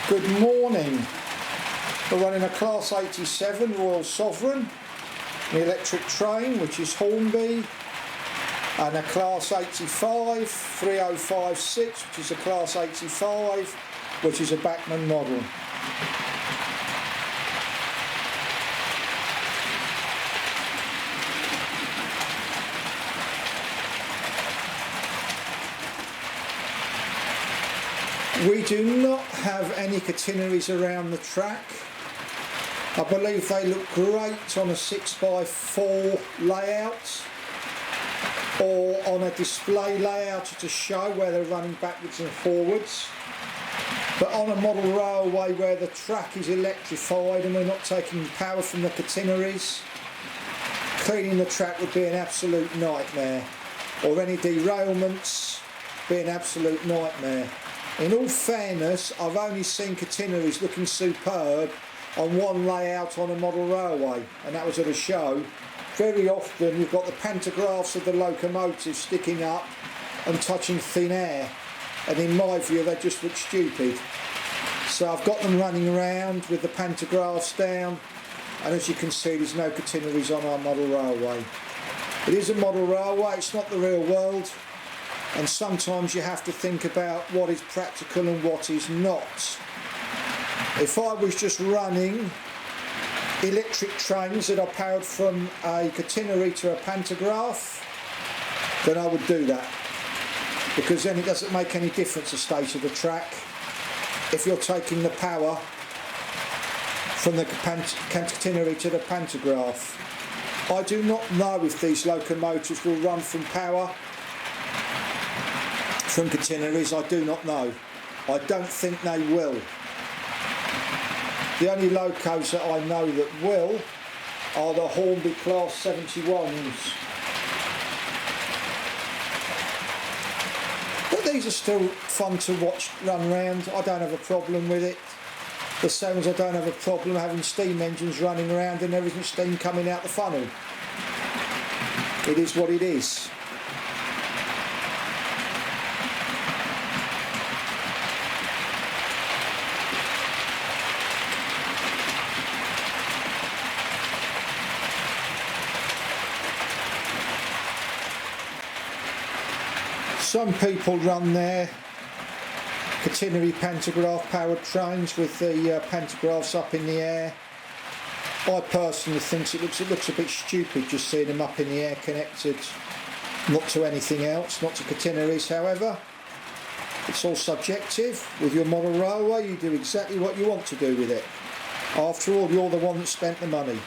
Good morning. We're running a Class 87 Royal Sovereign, the electric train, which is Hornby, and a Class 85 3056, which is a Class 85, which is a Bachmann model. We do not have any catenaries around the track. I believe they look great on a 6x4 layout or on a display layout at a show where they're running backwards and forwards. But on a model railway where the track is electrified and we're not taking power from the catenaries, cleaning the track would be an absolute nightmare, or any derailments be an absolute nightmare. In all fairness, I've only seen catenaries looking superb on one layout on a model railway, and that was at a show. Very often you've got the pantographs of the locomotive sticking up and touching thin air, and in my view they just look stupid. So I've got them running around with the pantographs down, and as you can see there's no catenaries on our model railway. It is a model railway, it's not the real world. And sometimes you have to think about what is practical and what is not. If I was just running electric trains that are powered from a catenary to a pantograph, then I would do that, because then it doesn't make any difference the state of the track if you're taking the power from the catenary to the pantograph. I do not know if these locomotives will run from power from catenaries. I do not know. I don't think they will. The only locos that I know that will are the Hornby Class 71s. But these are still fun to watch run round. I don't have a problem with it. The 7s, I don't have a problem having steam engines running around and there isn't steam coming out the funnel. It is what it is. Some people run their catenary pantograph powered trains with the pantographs up in the air. I personally think it looks a bit stupid just seeing them up in the air connected, not to anything else, not to catenaries. However, it's all subjective. With your model railway you do exactly what you want to do with it. After all, you're the one that spent the money.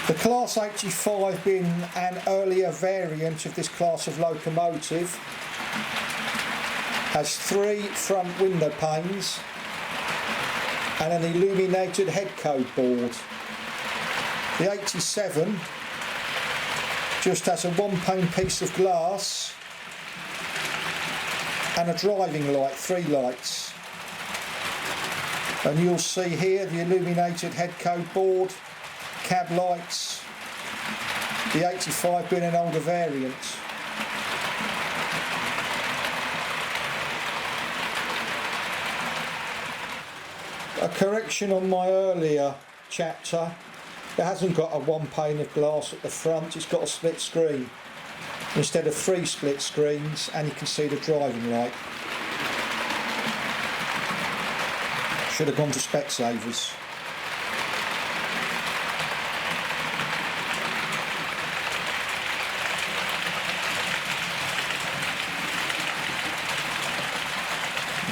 The Class 85 being an earlier variant of this class of locomotive has 3 front window panes and an illuminated head code board. The 87 just has a 1-pane piece of glass and a driving light, 3 lights. And you'll see here the illuminated head code board, cab lights, the 85 being an older variant. A correction on my earlier chapter, it hasn't got a 1 pane of glass at the front, it's got a split screen instead of 3 split screens, and you can see the driving light. Should have gone to Specsavers.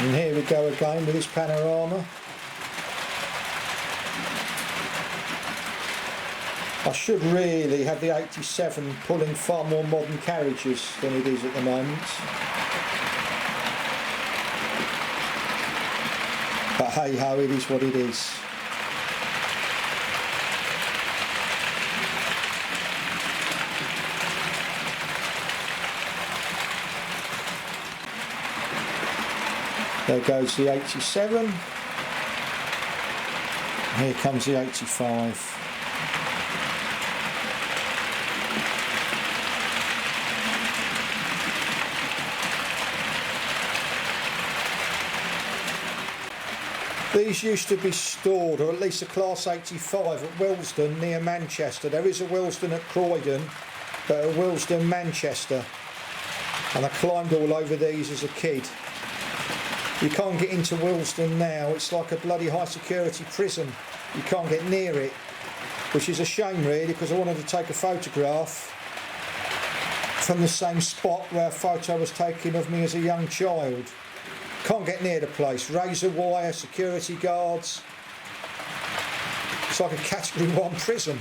And here we go again with this panorama. I should really have the 87 pulling far more modern carriages than it is at the moment. But hey ho, it is what it is. There goes the 87. Here comes the 85. These used to be stored, or at least a Class 85 at Willesden near Manchester. There is a Willesden at Croydon, but a Willesden Manchester. And I climbed all over these as a kid. You can't get into Willesden now, it's like a bloody high security prison. You can't get near it, which is a shame really, because I wanted to take a photograph from the same spot where a photo was taken of me as a young child. Can't get near the place. Razor wire, security guards. It's like a Category 1 prison.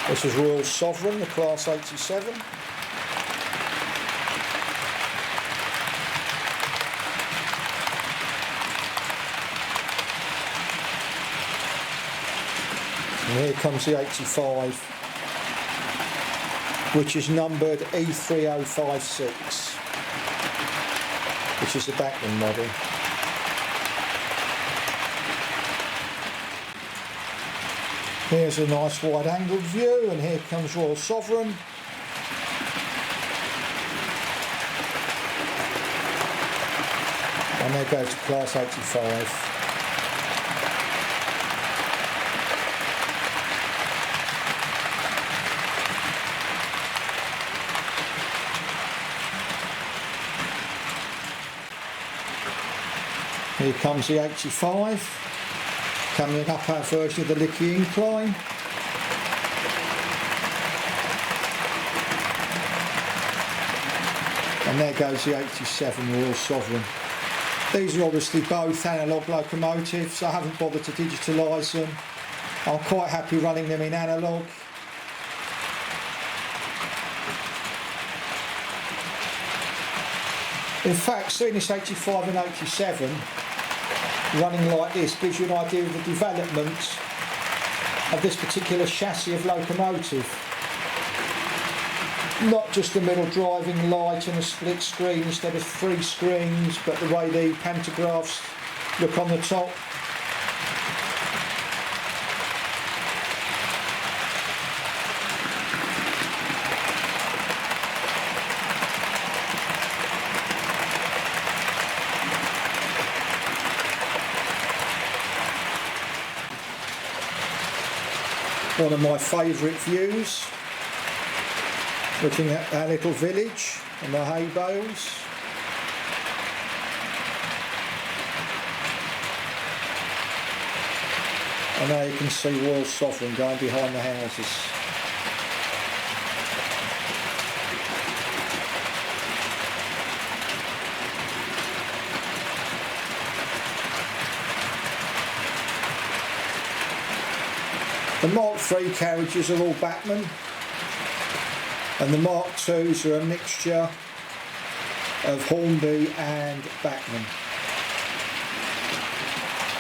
This is Royal Sovereign, the Class 87. And here comes the 85, which is numbered E3056, which is the Bachmann model. Here's a nice wide-angled view, and here comes Royal Sovereign. And there goes to Class 85. Here comes the 85. Coming up our version of the Lickey Incline. And there goes the 87 Royal Sovereign. These are obviously both analogue locomotives. I haven't bothered to digitalise them. I'm quite happy running them in analogue. In fact, seeing this 85 and 87 running like this gives you an idea of the development of this particular chassis of locomotive. Not just the middle driving light and a split screen instead of 3 screens, but the way the pantographs look on the top. One of my favourite views, looking at our little village and the hay bales. And now you can see Royal Sovereign going behind the houses. The Mark III carriages are all Bachmann, and the Mark IIs are a mixture of Hornby and Bachmann.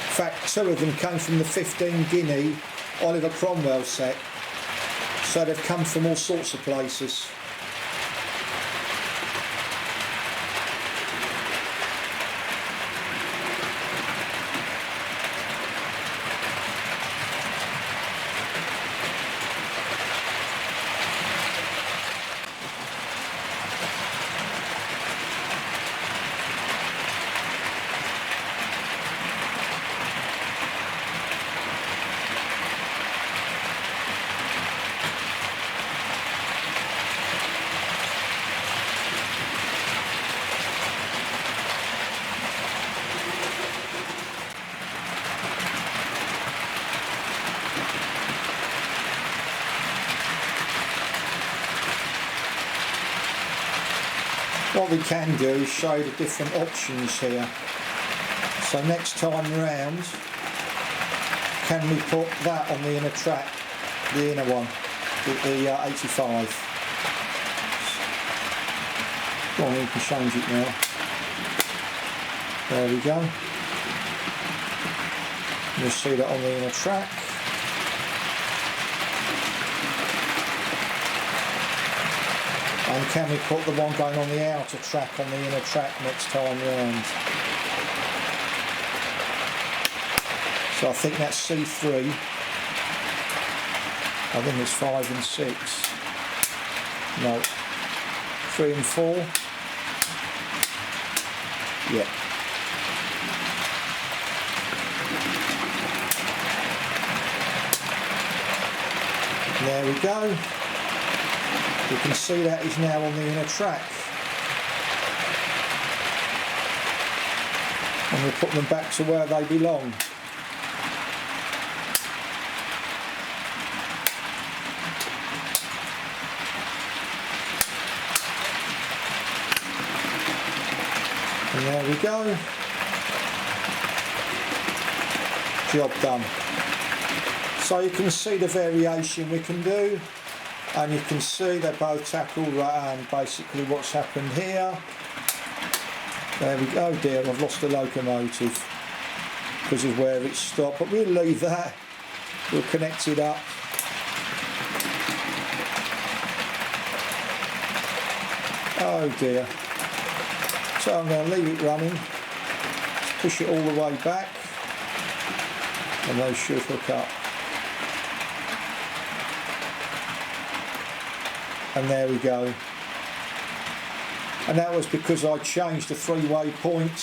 In fact, 2 of them came from the 15 guinea Oliver Cromwell set, so they've come from all sorts of places. What we can do is show the different options here. So next time round, can we put that on the inner track, the inner one, the 85? Go on, you can change it now. There we go. You'll see that on the inner track. And can we put the one going on the outer track on the inner track next time round? So I think that's C3. I think it's 5 and 6. No. 3 and 4. Yeah. There we go. You can see that is now on the inner track. And we'll put them back to where they belong. And there we go. Job done. So you can see the variation we can do, and you can see they're both tackled right, and basically what's happened here. There we go. Oh dear, I've lost the locomotive because of where it stopped, but we'll leave that. We'll connect it up. Oh dear. So I'm going to leave it running, push it all the way back, and those should hook up. And there we go. And that was because I changed the three-way point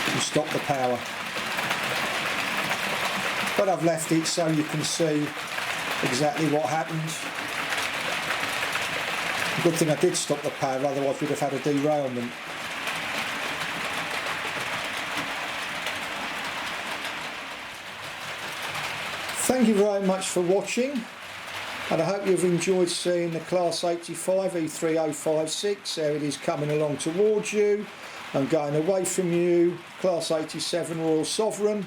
to stop the power. But I've left it so you can see exactly what happened. Good thing I did stop the power, otherwise we'd have had a derailment. Thank you very much for watching, and I hope you've enjoyed seeing the Class 85 E3056. There it is coming along towards you and going away from you. Class 87 Royal Sovereign.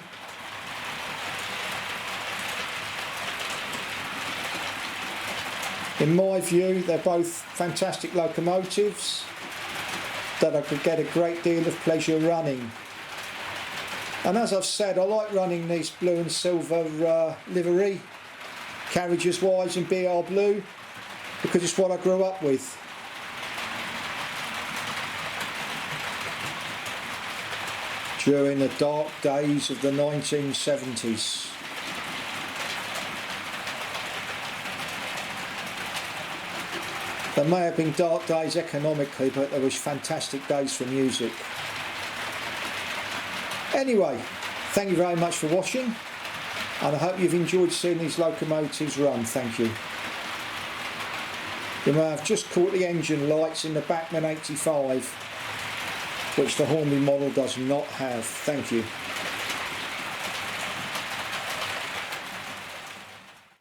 In my view, they're both fantastic locomotives that I could get a great deal of pleasure running. And as I've said, I like running these blue and silver livery, carriages wise in BR blue, because it's what I grew up with. During the dark days of the 1970s. There may have been dark days economically, but there was fantastic days for music. Anyway, thank you very much for watching, and I hope you've enjoyed seeing these locomotives run. Thank you. You may have just caught the engine lights in the Bachmann 85, which the Hornby model does not have. Thank you.